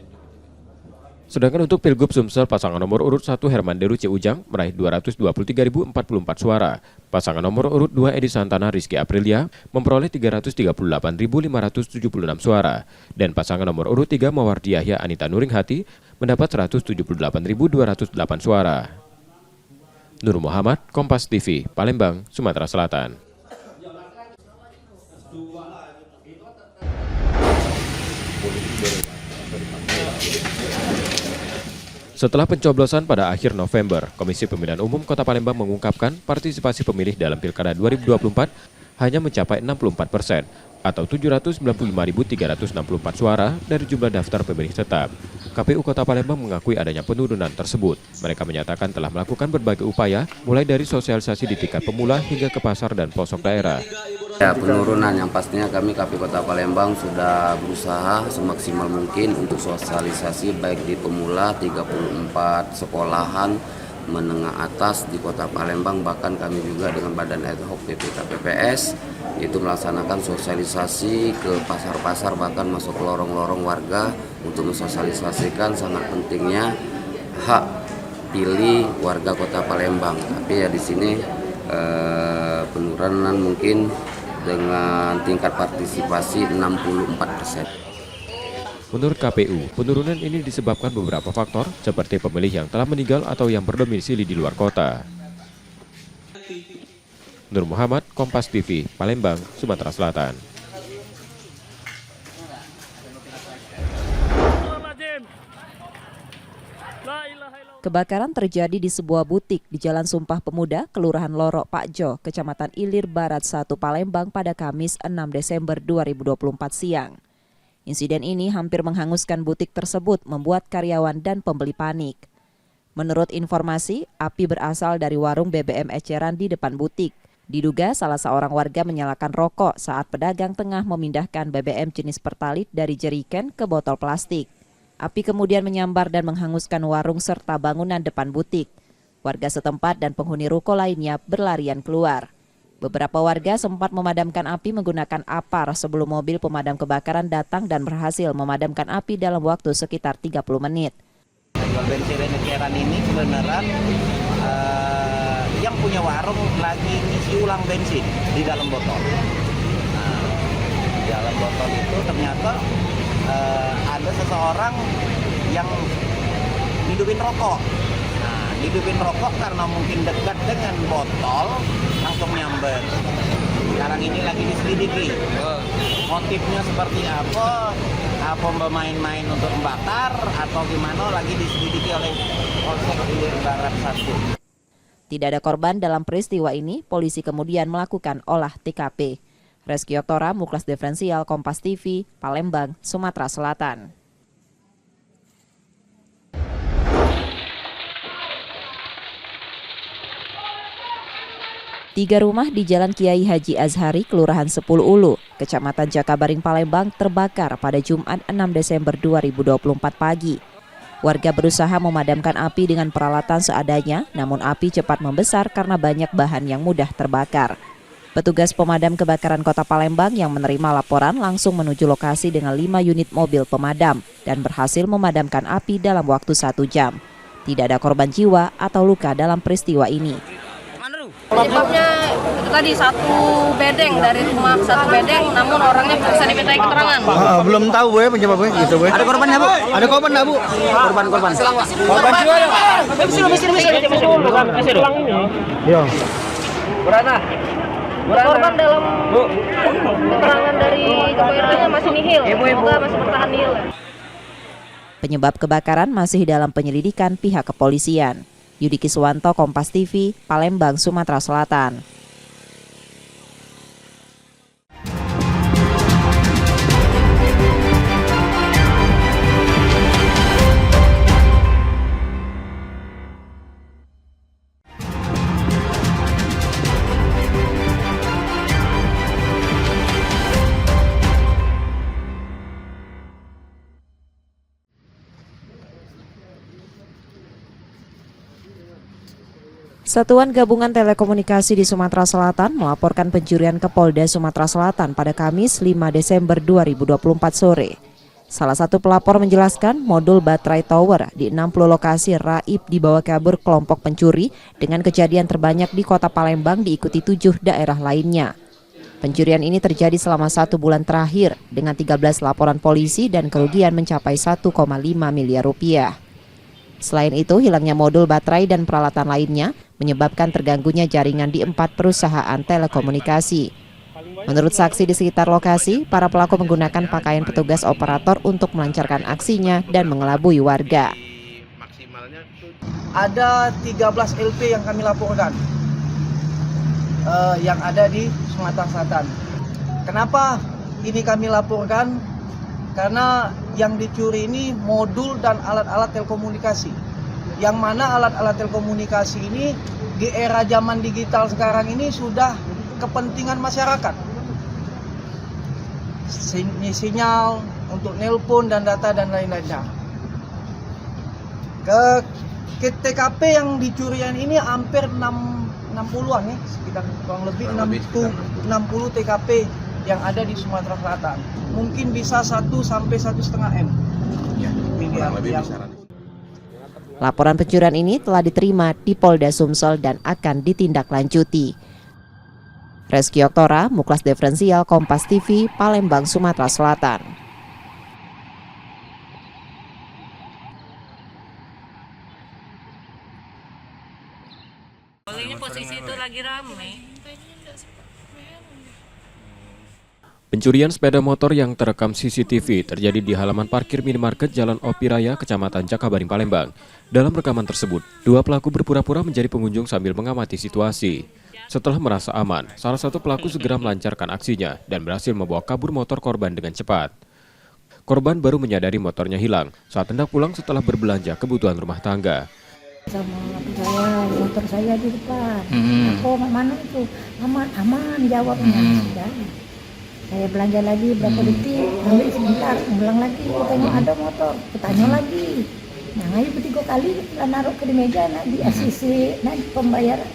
[SPEAKER 2] Sedangkan untuk Pilgub Sumsel, pasangan nomor urut 1 Herman Deru Ujang meraih 223.044 suara. Pasangan nomor urut 2 Edi Santana Rizky Aprilia memperoleh 338.576 suara. Dan pasangan nomor urut 3 Mawardi Yahya Anita Nuringhati mendapat 178.208 suara. Nur Muhammad, Kompas TV, Palembang, Sumatera Selatan. Setelah pencoblosan pada akhir November, Komisi Pemilihan Umum Kota Palembang mengungkapkan partisipasi pemilih dalam Pilkada 2024 hanya mencapai 64% atau 795.364 suara dari jumlah daftar pemilih tetap. KPU Kota Palembang mengakui adanya penurunan tersebut. Mereka menyatakan telah melakukan berbagai upaya, mulai dari sosialisasi di tingkat pemula hingga ke pasar dan pelosok daerah.
[SPEAKER 15] Ya, penurunan yang pastinya kami KPU Kota Palembang sudah berusaha semaksimal mungkin untuk sosialisasi baik di pemula 34 sekolahan menengah atas di Kota Palembang, bahkan kami juga dengan Badan Ad Hoc PPKPPS itu melaksanakan sosialisasi ke pasar-pasar, bahkan masuk ke lorong-lorong warga untuk mensosialisasikan sangat pentingnya hak pilih warga Kota Palembang. Tapi ya di sini penurunan mungkin dengan tingkat partisipasi 64%.
[SPEAKER 2] Menurut KPU, penurunan ini disebabkan beberapa faktor seperti pemilih yang telah meninggal atau yang berdomisili di luar kota. Nur Muhammad, Kompas TV, Palembang, Sumatera Selatan.
[SPEAKER 5] Kebakaran terjadi di sebuah butik di Jalan Sumpah Pemuda, Kelurahan Lorok Pakjo, Kecamatan Ilir Barat 1 Palembang pada Kamis 6 Desember 2024 siang. Insiden ini hampir menghanguskan butik tersebut, membuat karyawan dan pembeli panik. Menurut informasi, api berasal dari warung BBM eceran di depan butik. Diduga salah seorang warga menyalakan rokok saat pedagang tengah memindahkan BBM jenis Pertalite dari jeriken ke botol plastik. Api kemudian menyambar dan menghanguskan warung serta bangunan depan butik. Warga setempat dan penghuni ruko lainnya berlarian keluar. Beberapa warga sempat memadamkan api menggunakan apar sebelum mobil pemadam kebakaran datang dan berhasil memadamkan api dalam waktu sekitar 30 menit.
[SPEAKER 8] Bensin eceran ini kebenaran yang punya warung lagi isi ulang bensin di dalam botol. Nah, di dalam botol itu ternyata ada seseorang yang hidupin rokok. Nah, hidupin rokok karena mungkin dekat dengan botol langsung nyamber. Sekarang ini lagi diselidiki. Motifnya seperti apa? Apa bermain-main untuk membakar atau gimana lagi diselidiki oleh Polsek Ilir Barat 1.
[SPEAKER 5] Tidak ada korban dalam peristiwa ini, polisi kemudian melakukan olah TKP. Reski Oktora, Muklas Diferensial, Kompas TV, Palembang, Sumatera Selatan. Tiga rumah di Jalan Kiai Haji Azhari, Kelurahan 10 Ulu, Kecamatan Jakabaring, Palembang terbakar pada Jumat 6 Desember 2024 pagi. Warga berusaha memadamkan api dengan peralatan seadanya, namun api cepat membesar karena banyak bahan yang mudah terbakar. Petugas pemadam kebakaran Kota Palembang yang menerima laporan langsung menuju lokasi dengan 5 unit mobil pemadam dan berhasil memadamkan api dalam waktu 1 jam. Tidak ada korban jiwa atau luka dalam peristiwa ini.
[SPEAKER 20] Penyebabnya itu tadi satu bedeng dari rumah, satu bedeng, namun orangnya bisa dimintai keterangan.
[SPEAKER 13] Belum tahu Bu penyebabnya gitu Bu. Ada korbannya Bu? Ada korban enggak Bu? Korban. Korban jiwa ya? Masih dulu ini. Iya.
[SPEAKER 20] Korban dalam keterangan dari keluarganya masih nihil, semoga masih bertahan nihil.
[SPEAKER 5] Penyebab kebakaran masih dalam penyelidikan pihak kepolisian. Yudi Kiswanto, Kompas TV, Palembang, Sumatera Selatan. Satuan Gabungan Telekomunikasi di Sumatera Selatan melaporkan pencurian ke Polda Sumatera Selatan pada Kamis 5 Desember 2024 sore. Salah satu pelapor menjelaskan modul baterai tower di 60 lokasi raib dibawa kabur kelompok pencuri dengan kejadian terbanyak di Kota Palembang diikuti 7 daerah lainnya. Pencurian ini terjadi selama 1 bulan terakhir dengan 13 laporan polisi dan kerugian mencapai 1,5 miliar rupiah. Selain itu, hilangnya modul baterai dan peralatan lainnya menyebabkan terganggunya jaringan di 4 perusahaan telekomunikasi. Menurut saksi di sekitar lokasi, para pelaku menggunakan pakaian petugas operator untuk melancarkan aksinya dan mengelabui warga.
[SPEAKER 8] Ada 13 LP yang kami laporkan yang ada di Sumatera Selatan. Kenapa ini kami laporkan? Karena yang dicuri ini modul dan alat-alat telekomunikasi. Yang mana alat-alat telekomunikasi ini di era zaman digital sekarang ini sudah kepentingan masyarakat. Sinyal untuk nelpon dan data dan lain-lainnya. Ke TKP yang dicurian ini hampir 60-an ya, sekitar kurang lebih 60 TKP yang ada di Sumatera Selatan. Mungkin bisa 1 sampai 1,5 M. Ya,
[SPEAKER 5] Laporan pencurian ini telah diterima di Polda Sumsel dan akan ditindaklanjuti. Reski Oktora, Muklas Diferensial, Kompas TV, Palembang, Sumatera Selatan.
[SPEAKER 20] Ini posisi itu lagi ramai.
[SPEAKER 2] Pencurian sepeda motor yang terekam CCTV terjadi di halaman parkir minimarket Jalan Opi Raya, Kecamatan Jakabaring, Palembang. Dalam rekaman tersebut, dua pelaku berpura-pura menjadi pengunjung sambil mengamati situasi. Setelah merasa aman, salah satu pelaku segera melancarkan aksinya dan berhasil membawa kabur motor korban dengan cepat. Korban baru menyadari motornya hilang saat hendak pulang setelah berbelanja kebutuhan rumah tangga.
[SPEAKER 19] Sama motor saya di depan. Aku mana itu? Aman jawabnya. Sudah. Saya belanja lagi berapa detik, ambil sebentar, ulang lagi, tengok ada motor, tanya lagi. Nah, ayo 3 kali lah naruh ke di meja, nah di ACC, nah di pembayaran.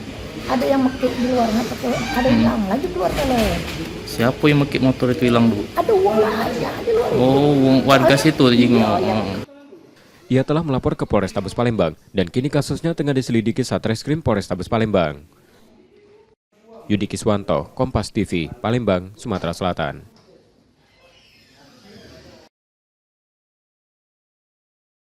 [SPEAKER 19] Ada yang mekik di luar, ada hilang lagi keluar kalau.
[SPEAKER 4] Siapa yang mekik motor itu hilang, Bu?
[SPEAKER 19] Ada uang aja di luar.
[SPEAKER 4] Oh, warga situ jinggo.
[SPEAKER 2] Ia telah melapor ke Polrestabes Palembang dan kini kasusnya tengah diselidiki Satreskrim Polrestabes Palembang. Yudi Kiswanto, Kompas TV, Palembang, Sumatera Selatan.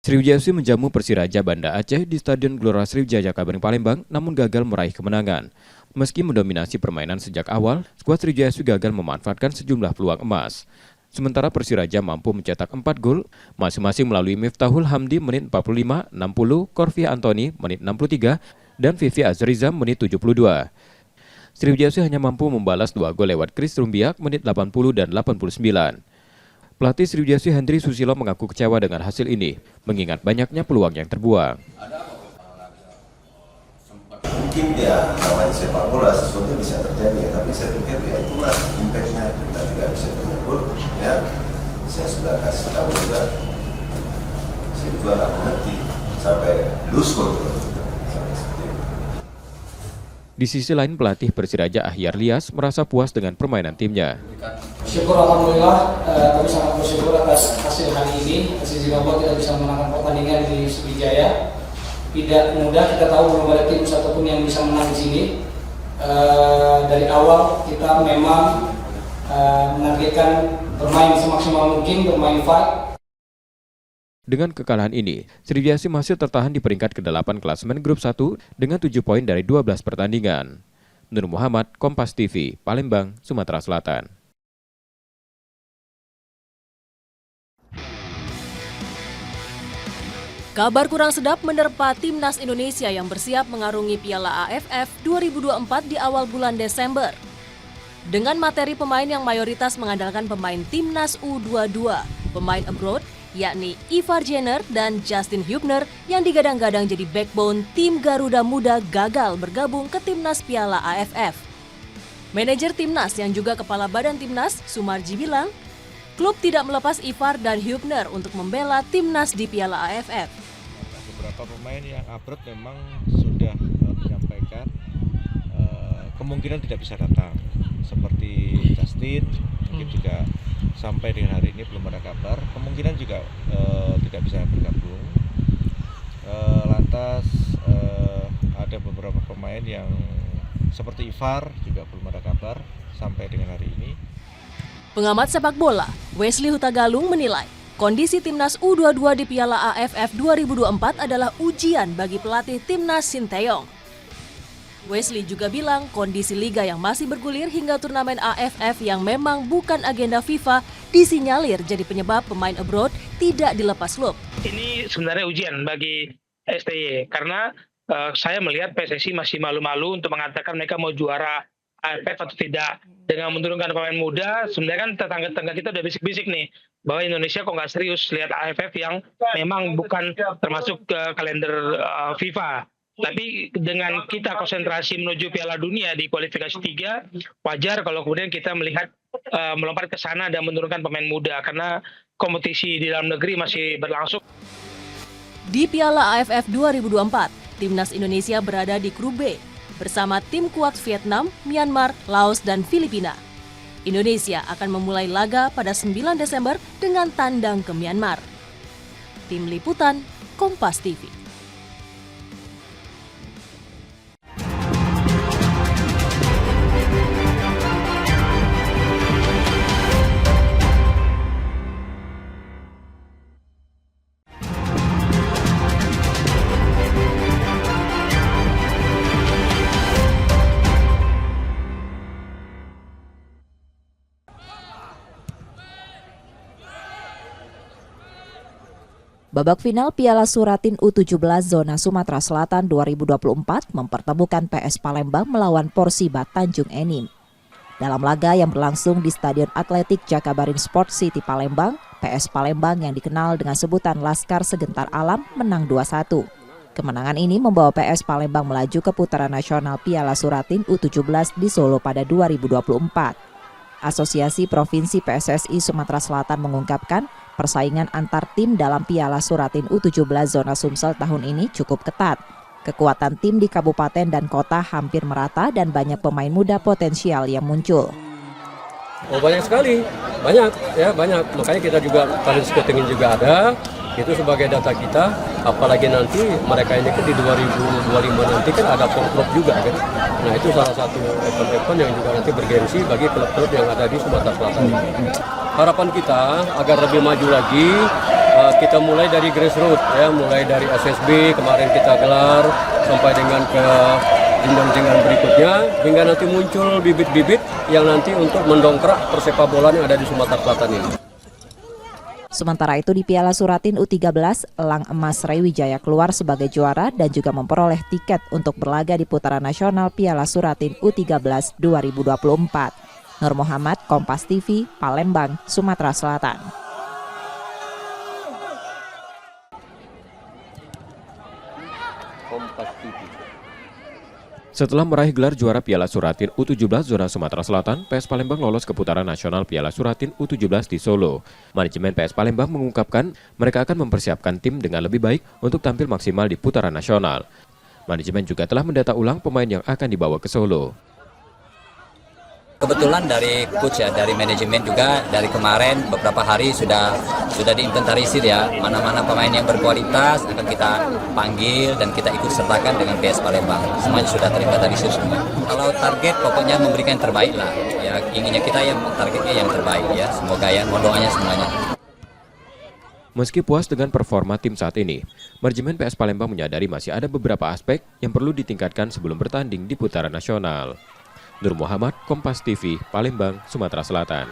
[SPEAKER 2] Sriwijaya FC menjamu Persiraja Banda Aceh di Stadion Gelora Sriwijaya Jakabaring, Palembang, namun gagal meraih kemenangan. Meski mendominasi permainan sejak awal, skuad Sriwijaya FC gagal memanfaatkan sejumlah peluang emas. Sementara Persiraja mampu mencetak 4 gol, masing-masing melalui Miftahul Hamdi menit 45, 60, Korfi Antoni menit 63, dan Vivi Azriza menit 72. Sriwijaya FC hanya mampu membalas 2 gol lewat Chris Rumbiak menit 80 dan 89. Pelatih Sriwijaya FC Hendri Susilo mengaku kecewa dengan hasil ini, mengingat banyaknya peluang yang terbuang.
[SPEAKER 6] Mungkin ya namanya sepak bola sesuatu bisa terjadi ya, tapi saya pikir ya itulah impactnya, kita tidak bisa menyebut ya. Saya sudah kasih tahu juga, saya juga nggak mengerti sampai lose control.
[SPEAKER 2] Di sisi lain, pelatih Persiraja Ahyar Lias merasa puas dengan permainan timnya.
[SPEAKER 7] Syukur alhamdulillah, kami sangat bersyukur atas hasil hari ini. Hasil Singapura kita bisa memenangkan pertandingan di Sriwijaya. Tidak mudah, kita tahu belum ada tim satupun yang bisa menang di sini. Dari awal kita memang menargetkan bermain semaksimal mungkin, bermain fight.
[SPEAKER 2] Dengan kekalahan ini, Sriwijaya FC masih tertahan di peringkat ke-8 klasemen grup 1 dengan 7 poin dari 12 pertandingan. Nur Muhammad, Kompas TV, Palembang, Sumatera Selatan.
[SPEAKER 23] Kabar kurang sedap menerpa Timnas Indonesia yang bersiap mengarungi Piala AFF 2024 di awal bulan Desember. Dengan materi pemain yang mayoritas mengandalkan pemain Timnas U22, pemain abroad, yakni Ivar Jenner dan Justin Hubner yang digadang-gadang jadi backbone tim Garuda Muda gagal bergabung ke Timnas Piala AFF. Manajer Timnas yang juga kepala badan Timnas, Sumarji bilang, klub tidak melepas Ivar dan Hubner untuk membela Timnas di Piala AFF.
[SPEAKER 24] Beberapa pemain yang abroad memang sudah menyampaikan kemungkinan tidak bisa datang, seperti Justin, mungkin juga sampai dengan hari ini belum ada kabar, kemungkinan juga tidak bisa bergabung. Lantas ada beberapa pemain yang seperti Ivar juga belum ada kabar sampai dengan hari ini.
[SPEAKER 23] Pengamat sepak bola, Wesley Hutagalung menilai, kondisi Timnas U22 di Piala AFF 2024 adalah ujian bagi pelatih Timnas Sinteyong. Wesley juga bilang kondisi liga yang masih bergulir hingga turnamen AFF yang memang bukan agenda FIFA disinyalir jadi penyebab pemain abroad tidak dilepas klub.
[SPEAKER 25] Ini sebenarnya ujian bagi STY karena saya melihat PSSI masih malu-malu untuk mengatakan mereka mau juara AFF atau tidak. Dengan menurunkan pemain muda, sebenarnya kan tetangga-tetangga kita udah bisik-bisik nih bahwa Indonesia kok nggak serius lihat AFF yang memang bukan termasuk kalender FIFA. Tapi dengan kita konsentrasi menuju Piala Dunia di kualifikasi 3, wajar kalau kemudian kita melihat melompat ke sana dan menurunkan pemain muda karena kompetisi di dalam negeri masih berlangsung.
[SPEAKER 23] Di Piala AFF 2024, Timnas Indonesia berada di grup B bersama tim kuat Vietnam, Myanmar, Laos, dan Filipina. Indonesia akan memulai laga pada 9 Desember dengan tandang ke Myanmar. Tim Liputan, Kompas TV.
[SPEAKER 5] Babak final Piala Suratin U17 Zona Sumatera Selatan 2024 mempertemukan PS Palembang melawan Porsiba Tanjung Enim. Dalam laga yang berlangsung di Stadion Atletik Jakabaring Sport City Palembang, PS Palembang yang dikenal dengan sebutan Laskar Segentar Alam menang 2-1. Kemenangan ini membawa PS Palembang melaju ke putaran nasional Piala Suratin U17 di Solo pada 2024. Asosiasi Provinsi PSSI Sumatera Selatan mengungkapkan persaingan antar tim dalam Piala Suratin U17 Zona Sumsel tahun ini cukup ketat. Kekuatan tim di kabupaten dan kota hampir merata dan banyak pemain muda potensial yang muncul.
[SPEAKER 3] Oh, banyak sekali, banyak. Makanya kita juga talent scouting juga ada. Itu sebagai data kita, apalagi nanti mereka ini kan di 2025 nanti kan ada klub juga kan. Nah itu salah satu event-event yang juga nanti bergengsi bagi klub-klub yang ada di Sumatera Selatan. Harapan kita agar lebih maju lagi, kita mulai dari grassroots ya, mulai dari SSB kemarin kita gelar sampai dengan ke jenjang-jenjang berikutnya hingga nanti muncul bibit-bibit yang nanti untuk mendongkrak persepak bola yang ada di Sumatera Selatan ini.
[SPEAKER 5] Sementara itu di Piala Suratin U13, Elang Emas Sriwijaya keluar sebagai juara dan juga memperoleh tiket untuk berlaga di putaran nasional Piala Suratin U13 2024. Nur Muhammad, Kompas TV, Palembang, Sumatera Selatan.
[SPEAKER 3] Kompas TV.
[SPEAKER 2] Setelah meraih gelar juara Piala Suratin U17 Zona Sumatera Selatan, PS Palembang lolos ke putaran nasional Piala Suratin U17 di Solo. Manajemen PS Palembang mengungkapkan mereka akan mempersiapkan tim dengan lebih baik untuk tampil maksimal di putaran nasional. Manajemen juga telah mendata ulang pemain yang akan dibawa ke Solo.
[SPEAKER 10] Kebetulan dari coach ya, dari manajemen juga dari kemarin beberapa hari sudah diinventarisir ya, mana-mana pemain yang berkualitas akan kita panggil dan kita ikut sertakan dengan PS Palembang. Semuanya sudah terinventarisir semua. Kalau target pokoknya memberikan yang terbaik lah. Ya, inginnya kita yang targetnya yang terbaik ya. Semoga ya, mohon doanya semuanya.
[SPEAKER 2] Meski puas dengan performa tim saat ini, manajemen PS Palembang menyadari masih ada beberapa aspek yang perlu ditingkatkan sebelum bertanding di putaran nasional. Nur Muhammad, Kompas TV, Palembang, Sumatera Selatan.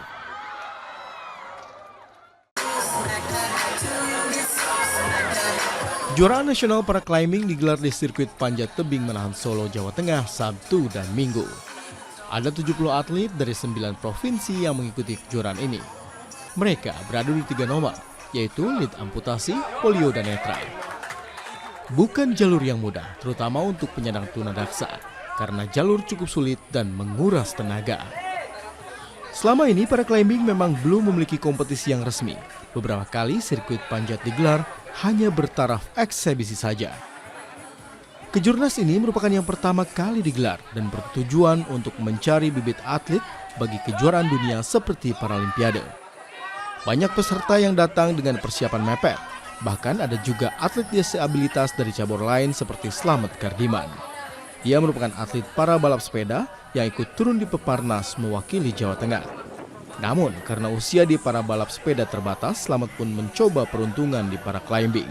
[SPEAKER 11] Kejuaraan nasional para climbing digelar di sirkuit Panjat Tebing Menahan Solo, Jawa Tengah, Sabtu dan Minggu. Ada 70 atlet dari 9 provinsi yang mengikuti kejuaraan ini. Mereka beradu di 3 nomor, yaitu lead amputasi, polio, dan netra. Bukan jalur yang mudah, terutama untuk penyandang tunadaksa, karena jalur cukup sulit dan menguras tenaga. Selama ini para climbing memang belum memiliki kompetisi yang resmi. Beberapa kali sirkuit Panjat digelar hanya bertaraf eksebisi saja. Kejurnas ini merupakan yang pertama kali digelar dan bertujuan untuk mencari bibit atlet bagi kejuaraan dunia seperti Paralimpiade. Banyak peserta yang datang dengan persiapan mepet. Bahkan ada juga atlet disabilitas dari cabur lain seperti Slamet Kardiman. Ia merupakan atlet para balap sepeda yang ikut turun di Peparnas mewakili Jawa Tengah. Namun karena usia di para balap sepeda terbatas, Slamet pun mencoba peruntungan di para climbing.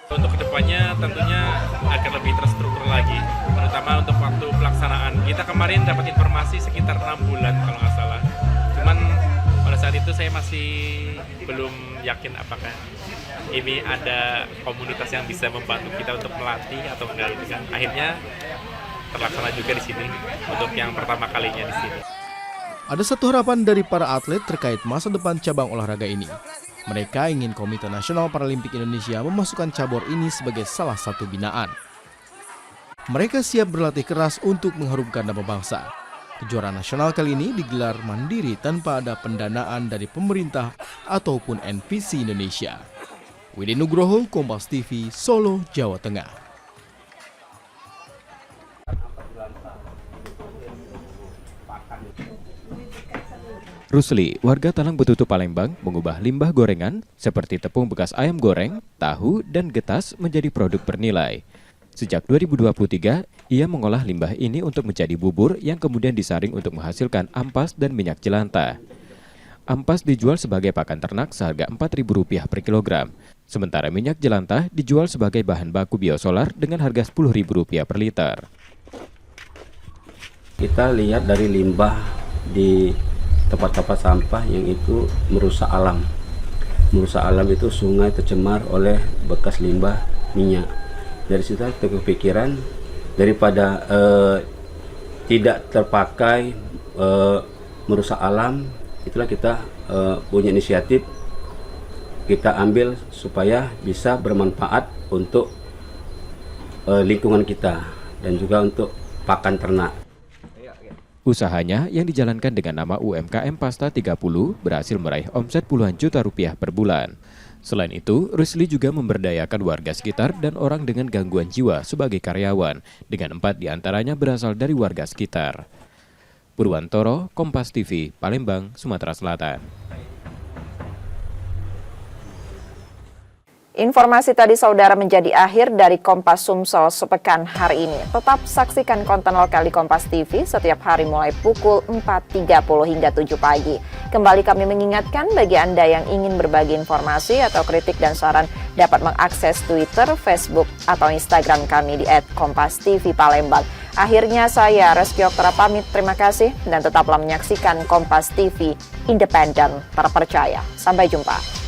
[SPEAKER 16] Untuk kedepannya tentunya akan lebih terstruktur lagi, terutama untuk waktu pelaksanaan. Kita kemarin dapat informasi sekitar 6 bulan kalau nggak salah. Cuman pada saat itu saya masih belum yakin apakah ini ada komunitas yang bisa membantu kita untuk melatih atau enggak itu kan. Akhirnya terlaksana juga di sini untuk yang pertama kalinya di sini.
[SPEAKER 11] Ada satu harapan dari para atlet terkait masa depan cabang olahraga ini. Mereka ingin Komite Nasional Paralimpik Indonesia memasukkan cabur ini sebagai salah satu binaan. Mereka siap berlatih keras untuk mengharumkan nama bangsa. Kejuaraan nasional kali ini digelar mandiri tanpa ada pendanaan dari pemerintah ataupun NPC Indonesia. Widin Nugroho, Kompas TV, Solo, Jawa Tengah.
[SPEAKER 2] Rusli, warga Talang Betutu Palembang, mengubah limbah gorengan seperti tepung bekas ayam goreng, tahu, dan getas menjadi produk bernilai. Sejak 2023, ia mengolah limbah ini untuk menjadi bubur yang kemudian disaring untuk menghasilkan ampas dan minyak jelantah. Ampas dijual sebagai pakan ternak seharga Rp4.000 per kilogram. Sementara minyak jelantah dijual sebagai bahan baku biosolar dengan harga Rp10.000 per liter.
[SPEAKER 18] Kita lihat dari limbah di tempat-tempat sampah yang itu merusak alam.
[SPEAKER 1] merusak alam itu sungai tercemar oleh bekas limbah minyak. Dari situ kita kepikiran daripada tidak terpakai merusak alam, itulah kita punya inisiatif kita ambil supaya bisa bermanfaat untuk lingkungan kita dan juga untuk pakan ternak.
[SPEAKER 2] Usahanya yang dijalankan dengan nama UMKM Pasta 30 berhasil meraih omset puluhan juta rupiah per bulan. Selain itu, Rusli juga memberdayakan warga sekitar dan orang dengan gangguan jiwa sebagai karyawan, dengan 4 diantaranya berasal dari warga sekitar. Purwantoro, Kompas TV, Palembang, Sumatera Selatan.
[SPEAKER 9] Informasi tadi saudara menjadi akhir dari Kompas Sumsel sepekan hari ini. Tetap saksikan konten lokal di Kompas TV setiap hari mulai pukul 4.30 hingga 7 pagi. Kembali kami mengingatkan bagi Anda yang ingin berbagi informasi atau kritik dan saran dapat mengakses Twitter, Facebook, atau Instagram kami di @KompasTV_Palembang. Akhirnya saya Reski Oktara pamit, terima kasih dan tetaplah menyaksikan Kompas TV independen terpercaya. Sampai jumpa.